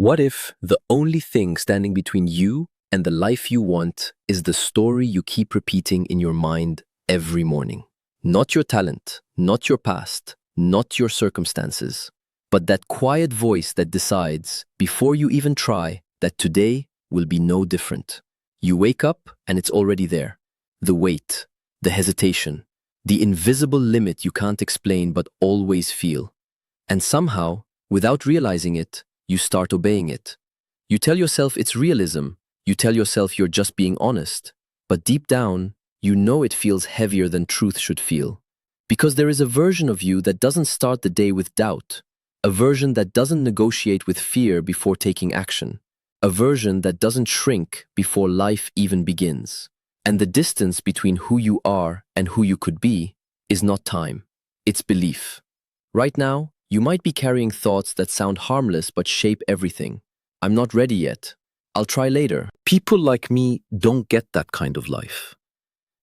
What if the only thing standing between you and the life you want is the story you keep repeating in your mind every morning? Not your talent, not your past, not your circumstances, but that quiet voice that decides, before you even try, that today will be no different. You wake up and it's already there. The weight, the hesitation, the invisible limit you can't explain but always feel. And somehow, without realizing it, you start obeying it. You tell yourself it's realism. You tell yourself you're just being honest. But deep down, you know it feels heavier than truth should feel. Because there is a version of you that doesn't start the day with doubt. A version that doesn't negotiate with fear before taking action. A version that doesn't shrink before life even begins. And the distance between who you are and who you could be is not time. It's belief. Right now, you might be carrying thoughts that sound harmless but shape everything. I'm not ready yet. I'll try later. People like me don't get that kind of life.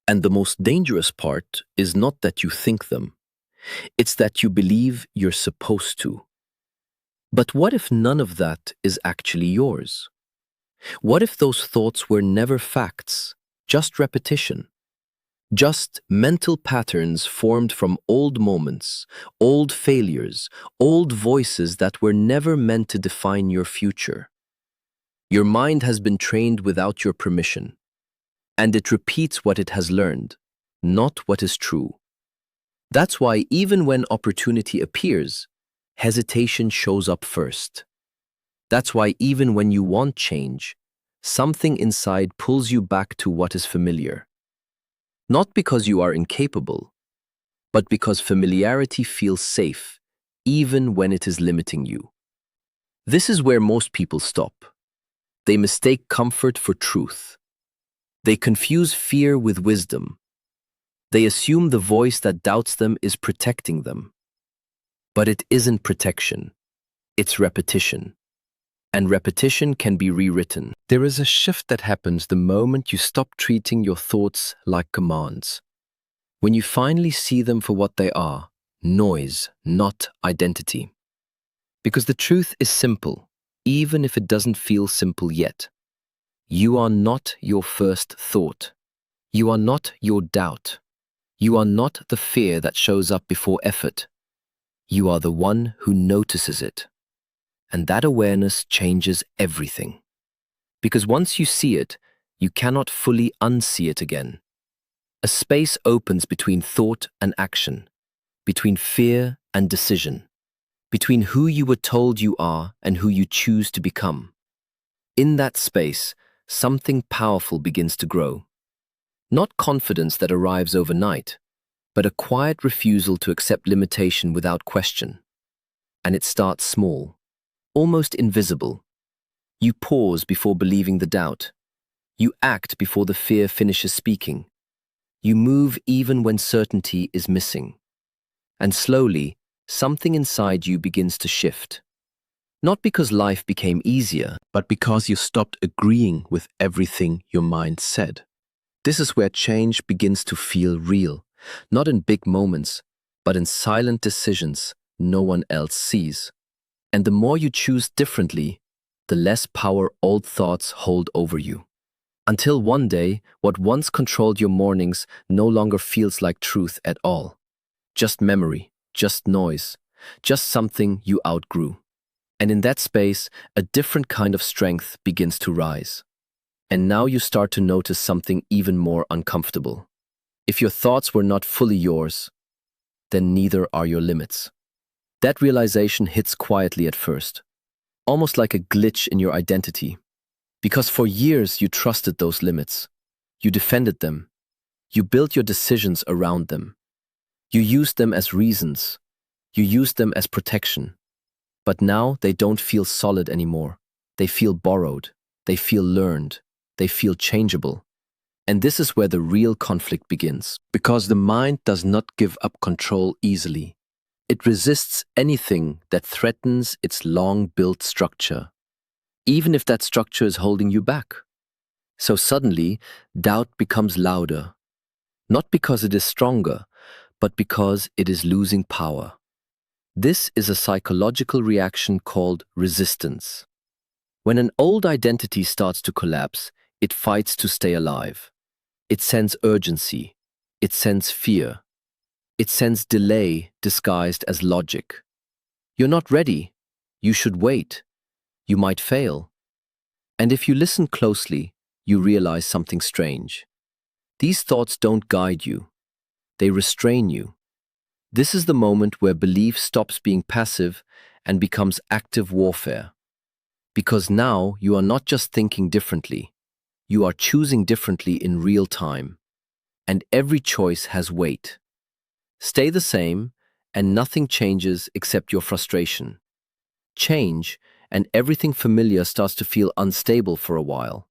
And the most dangerous part is not that you think them. It's that you believe you're supposed to. But what if none of that is actually yours? What if those thoughts were never facts, just repetition? Just mental patterns formed from old moments, old failures, old voices that were never meant to define your future. Your mind has been trained without your permission, and it repeats what it has learned, not what is true. That's why even when opportunity appears, hesitation shows up first. That's why even when you want change, something inside pulls you back to what is familiar. Not because you are incapable, but because familiarity feels safe, even when it is limiting you. This is where most people stop. They mistake comfort for truth. They confuse fear with wisdom. They assume the voice that doubts them is protecting them. But it isn't protection. It's repetition. And repetition can be rewritten. There is a shift that happens the moment you stop treating your thoughts like commands. When you finally see them for what they are, noise, not identity. Because the truth is simple, even if it doesn't feel simple yet. You are not your first thought. You are not your doubt. You are not the fear that shows up before effort. You are the one who notices it. And that awareness changes everything. Because once you see it, you cannot fully unsee it again. A space opens between thought and action, between fear and decision, between who you were told you are and who you choose to become. In that space, something powerful begins to grow. Not confidence that arrives overnight, but a quiet refusal to accept limitation without question. And it starts small. Almost invisible. You pause before believing the doubt. You act before the fear finishes speaking. You move even when certainty is missing. And slowly, something inside you begins to shift. Not because life became easier, but because you stopped agreeing with everything your mind said. This is where change begins to feel real, not in big moments, but in silent decisions no one else sees. And the more you choose differently, the less power old thoughts hold over you. Until one day, what once controlled your mornings no longer feels like truth at all. Just memory, just noise, just something you outgrew. And in that space, a different kind of strength begins to rise. And now you start to notice something even more uncomfortable. If your thoughts were not fully yours, then neither are your limits. That realization hits quietly at first, almost like a glitch in your identity. Because for years you trusted those limits. You defended them. You built your decisions around them. You used them as reasons. You used them as protection. But now they don't feel solid anymore. They feel borrowed. They feel learned. They feel changeable. And this is where the real conflict begins. Because the mind does not give up control easily. It resists anything that threatens its long-built structure, even if that structure is holding you back. So suddenly, doubt becomes louder, not because it is stronger, but because it is losing power. This is a psychological reaction called resistance. When an old identity starts to collapse, it fights to stay alive. It sends urgency. It sends fear. It sends delay disguised as logic. You're not ready. You should wait. You might fail. And if you listen closely, you realize something strange. These thoughts don't guide you. They restrain you. This is the moment where belief stops being passive and becomes active warfare. Because now you are not just thinking differently, you are choosing differently in real time. And every choice has weight. Stay the same, and nothing changes except your frustration. Change, and everything familiar starts to feel unstable for a while.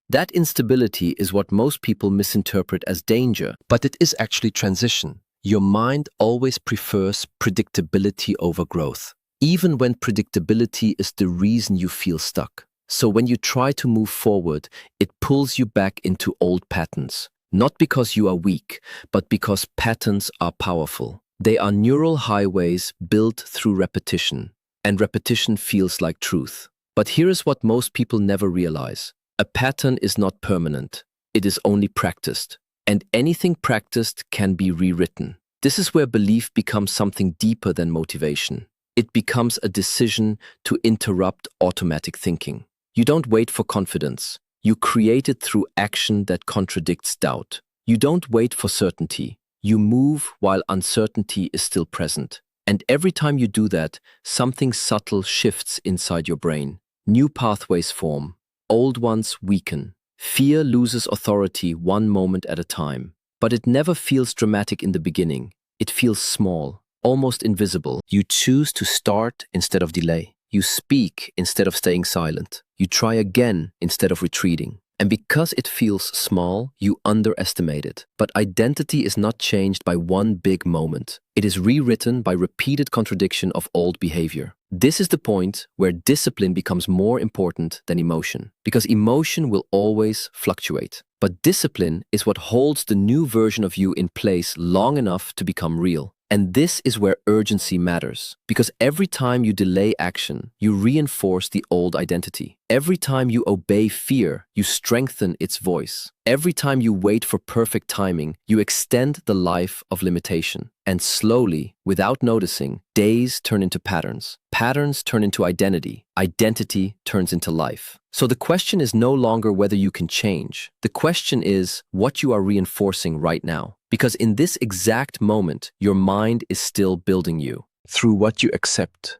That instability is what most people misinterpret as danger, but it is actually transition. Your mind always prefers predictability over growth, even when predictability is the reason you feel stuck. So when you try to move forward, it pulls you back into old patterns. Not because you are weak, but because patterns are powerful. They are neural highways built through repetition, and repetition feels like truth. But here is what most people never realize. A pattern is not permanent. It is only practiced. And anything practiced can be rewritten. This is where belief becomes something deeper than motivation. It becomes a decision to interrupt automatic thinking. You don't wait for confidence. You create it through action that contradicts doubt. You don't wait for certainty. You move while uncertainty is still present. And every time you do that, something subtle shifts inside your brain. New pathways form. Old ones weaken. Fear loses authority one moment at a time. But it never feels dramatic in the beginning. It feels small, almost invisible. You choose to start instead of delay. You speak instead of staying silent. You try again instead of retreating. And because it feels small, you underestimate it. But identity is not changed by one big moment. It is rewritten by repeated contradiction of old behavior. This is the point where discipline becomes more important than emotion. Because emotion will always fluctuate. But discipline is what holds the new version of you in place long enough to become real. And this is where urgency matters. Because every time you delay action, you reinforce the old identity. Every time you obey fear, you strengthen its voice. Every time you wait for perfect timing, you extend the life of limitation. And slowly, without noticing, days turn into patterns. Patterns turn into identity. Identity turns into life. So the question is no longer whether you can change. The question is what you are reinforcing right now. Because in this exact moment, your mind is still building you. Through what you accept,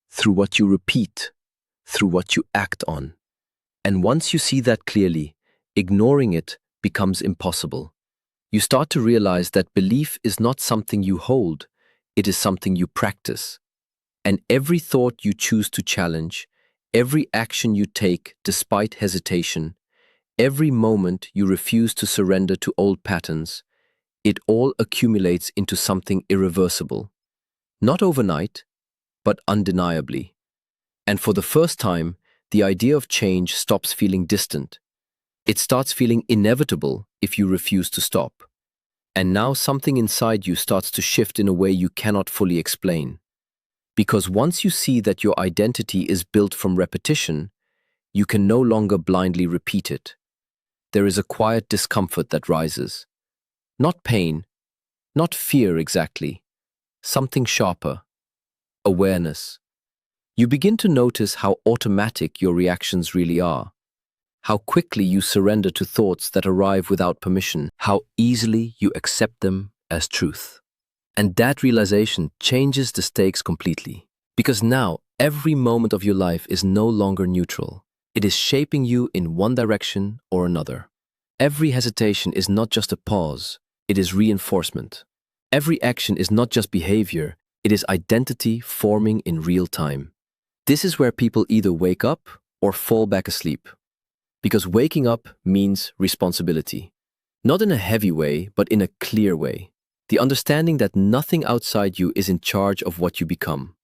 through what you repeat, through what you act on. And once you see that clearly, ignoring it becomes impossible. You start to realize that belief is not something you hold, it is something you practice. And every thought you choose to challenge, every action you take despite hesitation, every moment you refuse to surrender to old patterns, it all accumulates into something irreversible. Not overnight, but undeniably. And for the first time, the idea of change stops feeling distant. It starts feeling inevitable if you refuse to stop. And now something inside you starts to shift in a way you cannot fully explain. Because once you see that your identity is built from repetition, you can no longer blindly repeat it. There is a quiet discomfort that rises. Not pain, not fear exactly, something sharper. Awareness. You begin to notice how automatic your reactions really are. How quickly you surrender to thoughts that arrive without permission. How easily you accept them as truth. And that realization changes the stakes completely. Because now, every moment of your life is no longer neutral. It is shaping you in one direction or another. Every hesitation is not just a pause, it is reinforcement. Every action is not just behavior, it is identity forming in real time. This is where people either wake up or fall back asleep. Because waking up means responsibility. Not in a heavy way, but in a clear way. The understanding that nothing outside you is in charge of what you become.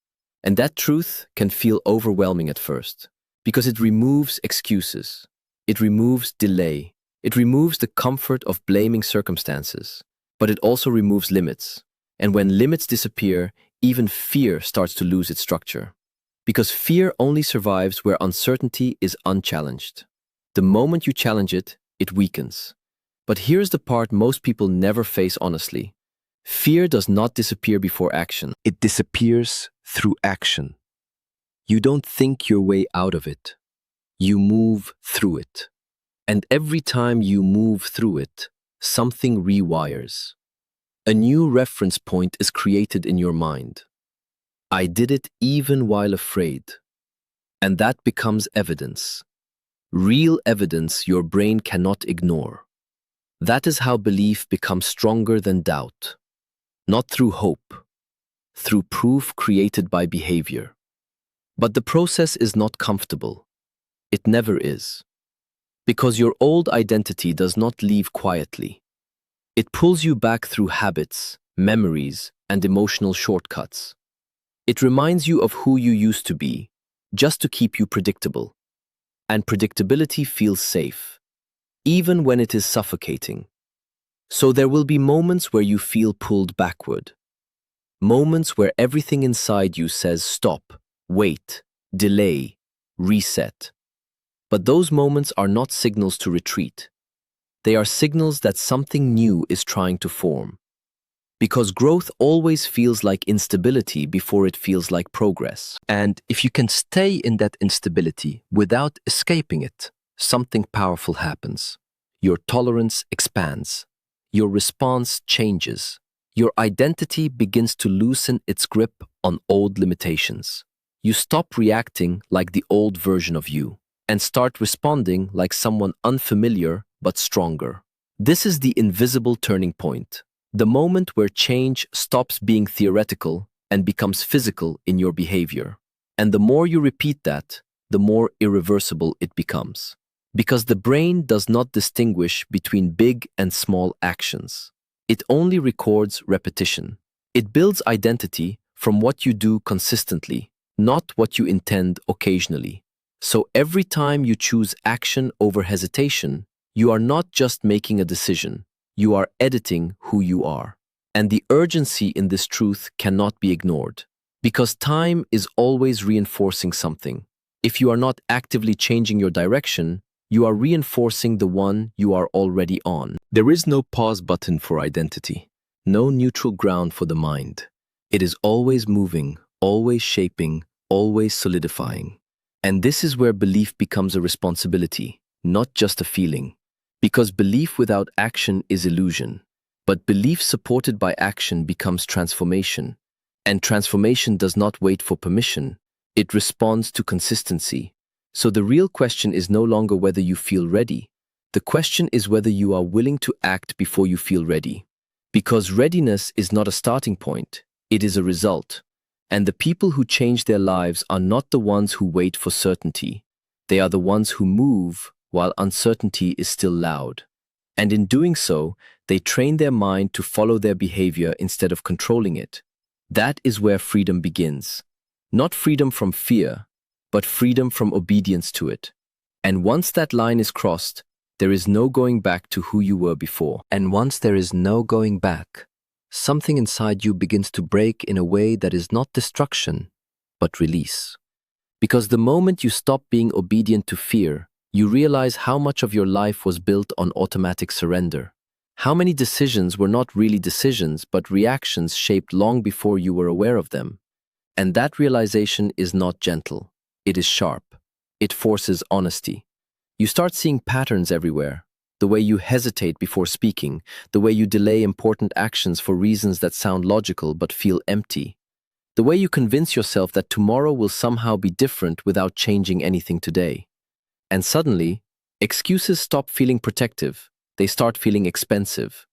And that truth can feel overwhelming at first. Because it removes excuses. It removes delay. It removes the comfort of blaming circumstances. But it also removes limits. And when limits disappear, even fear starts to lose its structure. Because fear only survives where uncertainty is unchallenged. The moment you challenge it, it weakens. But here's the part most people never face honestly. Fear does not disappear before action. It disappears through action. You don't think your way out of it. You move through it. And every time you move through it, something rewires. A new reference point is created in your mind. I did it even while afraid. And that becomes evidence. Real evidence your brain cannot ignore. That is how belief becomes stronger than doubt. Not through hope, through proof created by behavior. But the process is not comfortable. It never is. Because your old identity does not leave quietly. It pulls you back through habits, memories, and emotional shortcuts. It reminds you of who you used to be, just to keep you predictable. And predictability feels safe, even when it is suffocating. So there will be moments where you feel pulled backward. Moments where everything inside you says stop, wait, delay, reset. But those moments are not signals to retreat. They are signals that something new is trying to form. Because growth always feels like instability before it feels like progress. And if you can stay in that instability without escaping it, something powerful happens. Your tolerance expands. Your response changes. Your identity begins to loosen its grip on old limitations. You stop reacting like the old version of you and start responding like someone unfamiliar but stronger. This is the invisible turning point. The moment where change stops being theoretical and becomes physical in your behavior. And the more you repeat that, the more irreversible it becomes. Because the brain does not distinguish between big and small actions. It only records repetition. It builds identity from what you do consistently, not what you intend occasionally. So every time you choose action over hesitation, you are not just making a decision. You are editing who you are. And the urgency in this truth cannot be ignored. Because time is always reinforcing something. If you are not actively changing your direction, you are reinforcing the one you are already on. There is no pause button for identity. No neutral ground for the mind. It is always moving, always shaping, always solidifying. And this is where belief becomes a responsibility, not just a feeling. Because belief without action is illusion, but belief supported by action becomes transformation. And transformation does not wait for permission, it responds to consistency. So the real question is no longer whether you feel ready. The question is whether you are willing to act before you feel ready. Because readiness is not a starting point, it is a result. And the people who change their lives are not the ones who wait for certainty. They are the ones who move while uncertainty is still loud. And in doing so, they train their mind to follow their behavior instead of controlling it. That is where freedom begins. Not freedom from fear, but freedom from obedience to it. And once that line is crossed, there is no going back to who you were before. And once there is no going back, something inside you begins to break in a way that is not destruction, but release. Because the moment you stop being obedient to fear, you realize how much of your life was built on automatic surrender. How many decisions were not really decisions, but reactions shaped long before you were aware of them. And that realization is not gentle. It is sharp. It forces honesty. You start seeing patterns everywhere. The way you hesitate before speaking, the way you delay important actions for reasons that sound logical but feel empty. The way you convince yourself that tomorrow will somehow be different without changing anything today. And suddenly, excuses stop feeling protective. They start feeling expensive.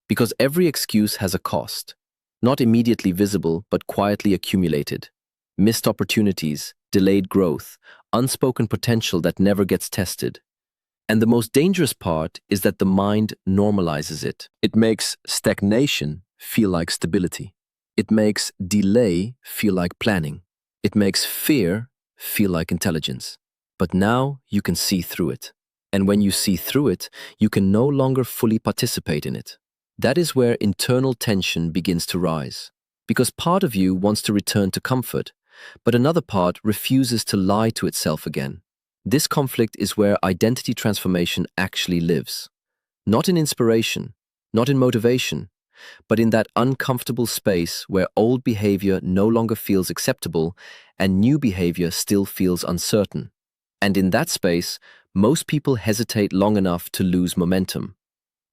Because every excuse has a cost. Not immediately visible, but quietly accumulated. Missed opportunities, delayed growth, unspoken potential that never gets tested. And the most dangerous part is that the mind normalizes it. It makes stagnation feel like stability. It makes delay feel like planning. It makes fear feel like intelligence. But now you can see through it. And when you see through it, you can no longer fully participate in it. That is where internal tension begins to rise. Because part of you wants to return to comfort, but another part refuses to lie to itself again. This conflict is where identity transformation actually lives. Not in inspiration, not in motivation, but in that uncomfortable space where old behavior no longer feels acceptable and new behavior still feels uncertain. And in that space, most people hesitate long enough to lose momentum.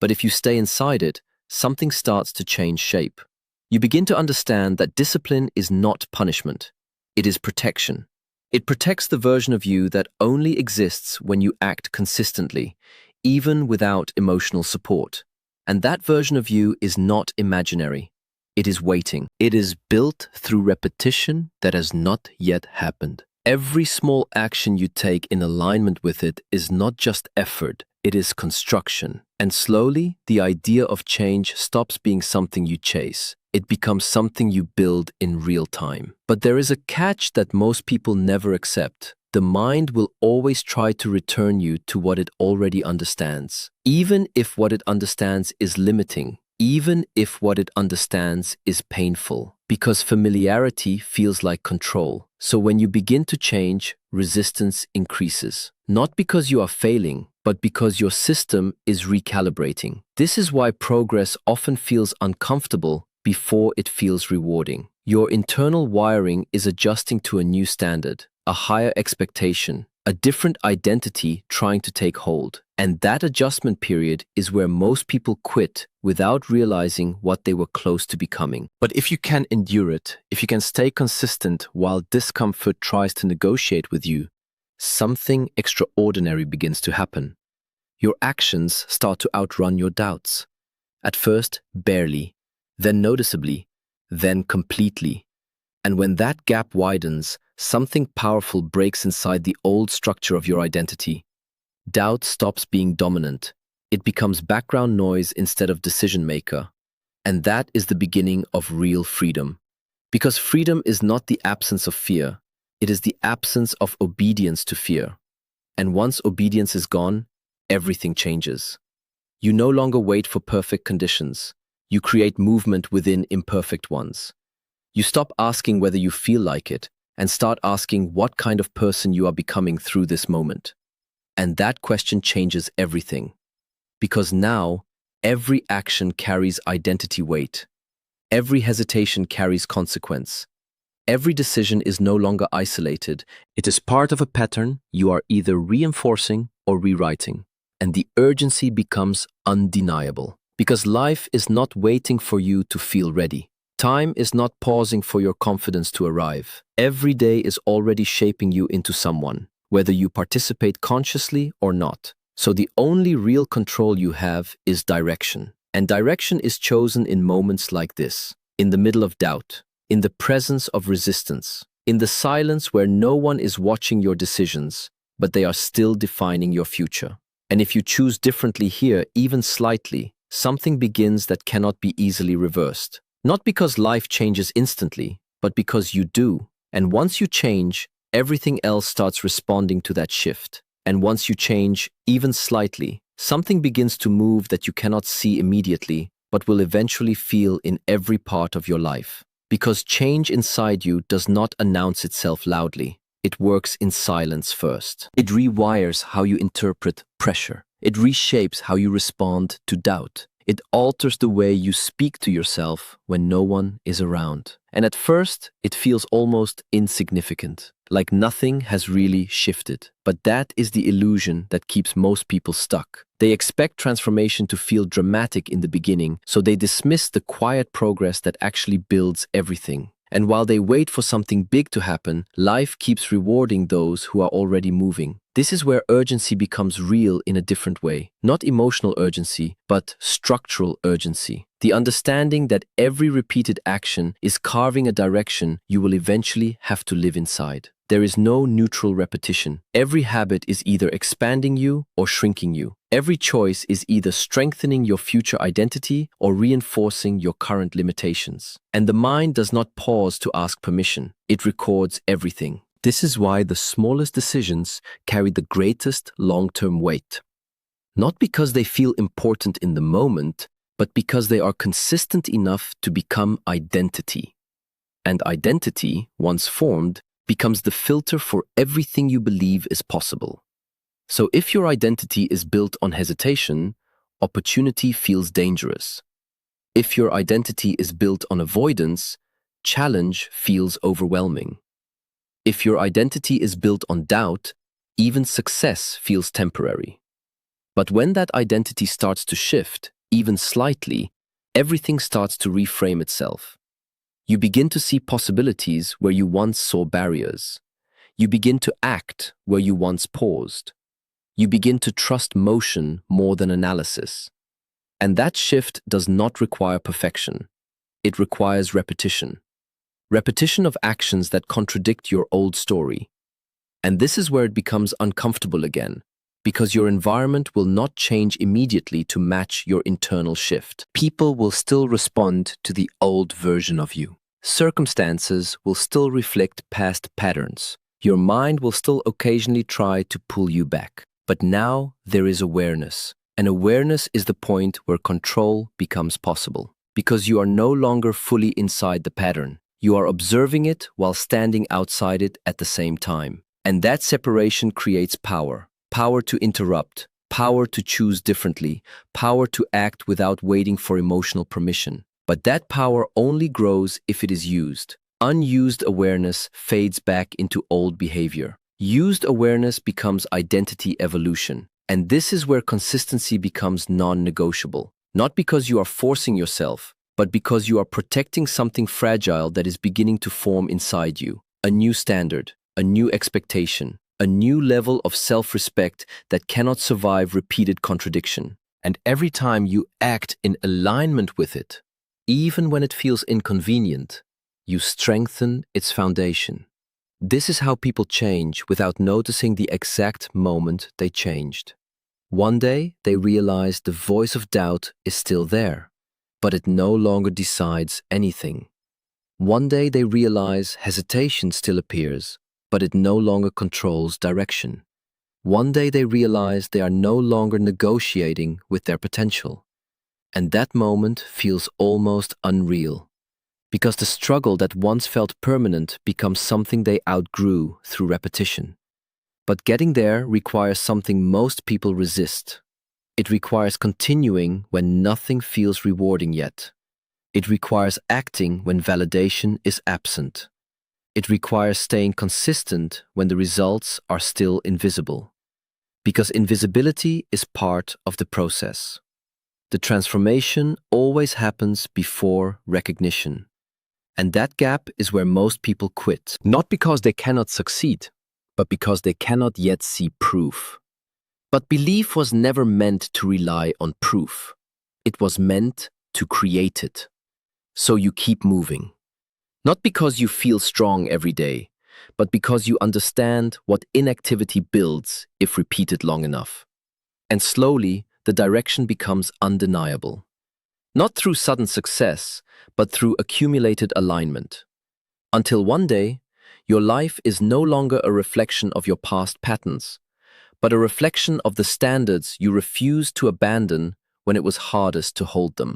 But if you stay inside it, something starts to change shape. You begin to understand that discipline is not punishment. It is protection. It protects the version of you that only exists when you act consistently, even without emotional support. And that version of you is not imaginary. It is waiting. It is built through repetition that has not yet happened. Every small action you take in alignment with it is not just effort, it is construction. And slowly, the idea of change stops being something you chase. It becomes something you build in real time. But there is a catch that most people never accept. The mind will always try to return you to what it already understands, even if what it understands is limiting, even if what it understands is painful, because familiarity feels like control. So when you begin to change, resistance increases. Not because you are failing, but because your system is recalibrating. This is why progress often feels uncomfortable before it feels rewarding. Your internal wiring is adjusting to a new standard, a higher expectation, a different identity trying to take hold. And that adjustment period is where most people quit without realizing what they were close to becoming. But if you can endure it, if you can stay consistent while discomfort tries to negotiate with you, something extraordinary begins to happen. Your actions start to outrun your doubts. At first, barely, then noticeably, then completely. And when that gap widens, something powerful breaks inside the old structure of your identity. Doubt stops being dominant. It becomes background noise instead of decision maker. And that is the beginning of real freedom. Because freedom is not the absence of fear. It is the absence of obedience to fear. And once obedience is gone, everything changes. You no longer wait for perfect conditions. You create movement within imperfect ones. You stop asking whether you feel like it and start asking what kind of person you are becoming through this moment. And that question changes everything. Because now, every action carries identity weight. Every hesitation carries consequence. Every decision is no longer isolated. It is part of a pattern you are either reinforcing or rewriting. And the urgency becomes undeniable. Because life is not waiting for you to feel ready. Time is not pausing for your confidence to arrive. Every day is already shaping you into someone, whether you participate consciously or not. So the only real control you have is direction. And direction is chosen in moments like this, in the middle of doubt, in the presence of resistance, in the silence where no one is watching your decisions, but they are still defining your future. And if you choose differently here, even slightly, something begins that cannot be easily reversed. Not because life changes instantly, but because you do. And once you change, everything else starts responding to that shift. And once you change, even slightly, something begins to move that you cannot see immediately, but will eventually feel in every part of your life. Because change inside you does not announce itself loudly. It works in silence first. It rewires how you interpret pressure. It reshapes how you respond to doubt. It alters the way you speak to yourself when no one is around. And at first, it feels almost insignificant, like nothing has really shifted. But that is the illusion that keeps most people stuck. They expect transformation to feel dramatic in the beginning, so they dismiss the quiet progress that actually builds everything. And while they wait for something big to happen, life keeps rewarding those who are already moving. This is where urgency becomes real in a different way. Not emotional urgency, but structural urgency. The understanding that every repeated action is carving a direction you will eventually have to live inside. There is no neutral repetition. Every habit is either expanding you or shrinking you. Every choice is either strengthening your future identity or reinforcing your current limitations. And the mind does not pause to ask permission. It records everything. This is why the smallest decisions carry the greatest long-term weight. Not because they feel important in the moment, but because they are consistent enough to become identity. And identity, once formed, becomes the filter for everything you believe is possible. So if your identity is built on hesitation, opportunity feels dangerous. If your identity is built on avoidance, challenge feels overwhelming. If your identity is built on doubt, even success feels temporary. But when that identity starts to shift, even slightly, everything starts to reframe itself. You begin to see possibilities where you once saw barriers. You begin to act where you once paused. You begin to trust motion more than analysis. And that shift does not require perfection. It requires repetition. Repetition of actions that contradict your old story. And this is where it becomes uncomfortable again, because your environment will not change immediately to match your internal shift. People will still respond to the old version of you. Circumstances will still reflect past patterns. Your mind will still occasionally try to pull you back. But now there is awareness. And awareness is the point where control becomes possible. Because you are no longer fully inside the pattern. You are observing it while standing outside it at the same time. And that separation creates power. Power to interrupt, power to choose differently, power to act without waiting for emotional permission. But that power only grows if it is used. Unused awareness fades back into old behavior. Used awareness becomes identity evolution. And this is where consistency becomes non-negotiable. Not because you are forcing yourself, but because you are protecting something fragile that is beginning to form inside you. A new standard, a new expectation, a new level of self-respect that cannot survive repeated contradiction. And every time you act in alignment with it, even when it feels inconvenient, you strengthen its foundation. This is how people change without noticing the exact moment they changed. One day, they realize the voice of doubt is still there, but it no longer decides anything. One day, they realize hesitation still appears, but it no longer controls direction. One day, they realize they are no longer negotiating with their potential. And that moment feels almost unreal, because the struggle that once felt permanent becomes something they outgrew through repetition. But getting there requires something most people resist. It requires continuing when nothing feels rewarding yet. It requires acting when validation is absent. It requires staying consistent when the results are still invisible. Because invisibility is part of the process. The transformation always happens before recognition. And that gap is where most people quit. Not because they cannot succeed, but because they cannot yet see proof. But belief was never meant to rely on proof. It was meant to create it. So you keep moving. Not because you feel strong every day, but because you understand what inactivity builds if repeated long enough. And slowly, the direction becomes undeniable. Not through sudden success, but through accumulated alignment. Until one day, your life is no longer a reflection of your past patterns, but a reflection of the standards you refused to abandon when it was hardest to hold them.